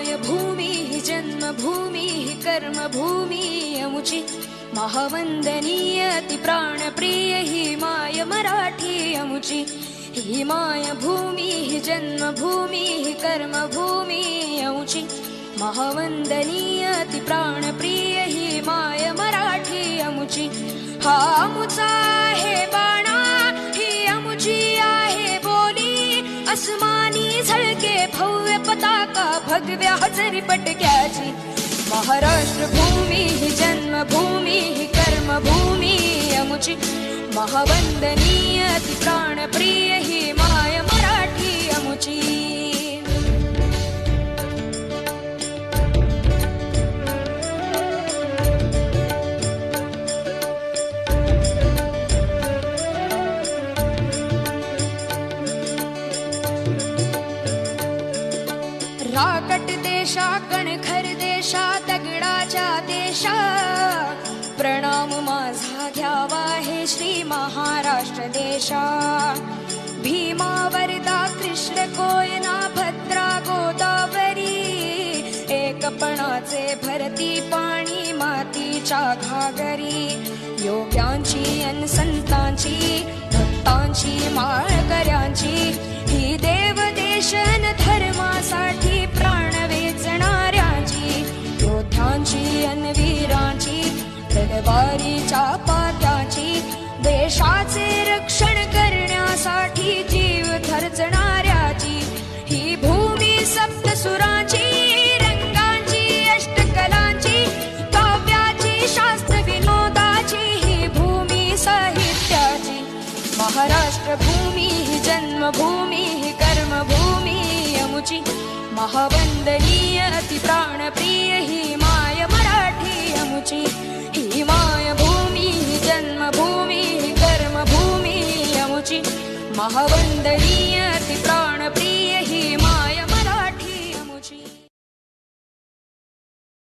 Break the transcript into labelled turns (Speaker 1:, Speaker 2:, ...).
Speaker 1: माय भूमी ही जन्मभूमी ही कर्मभूमी अमुची महावंदनीय अति प्राणप्रिय ही माय मराठी अमुची ही माय भूमी ही जन्मभूमी ही कर्मभूमी अमुची महावंदनीय अति प्राणप्रिय ही माय मराठी अमुची हा अमुचा आहे बाणा ही अमुची आहे बोली अस्मानी झळके भव्य पताका भगव्या हजरी पटक्याची महाराष्ट्र भूमी ही जन्मभूमी ही कर्मभूमी अमुची महावंदनीय अति प्राणप्रिय ही माय मराठी अमुची राकट देशा कणखर देशा दगडाच्या देशा प्रणाम माझा घ्यावा हे श्री महाराष्ट्र देशा भीमा वरदा कृष्ण कोयना भद्रा गोदावरी एकपणाचे भरती पाणी मातीच्या घागरी योग्यांची अन संतांची भक्तांची माळकऱ्यांची ही देव देशन धर्मासाठी प्राण वेचणाऱ्यांची योद्ध्यांची अन वीरांची तलवारीच्या पात्याची देशाचे रक्षण करण्यासाठी जीव खर्चणाऱ्याची ही भूमी सप्तसुरांची रंगांची अष्टकलांची काव्याची शास्त्र विनोदाची ही भूमी साहित्याची महाराष्ट्र भूमी ही जन्मभूमी ही कर्मभूमी अमुची महावंदनीय अति प्राणप्रिय ही माय मराठी अमुची ही माय भूमी ही जन्मभूमी ही कर्मभूमी अमुची महावंदनीय अति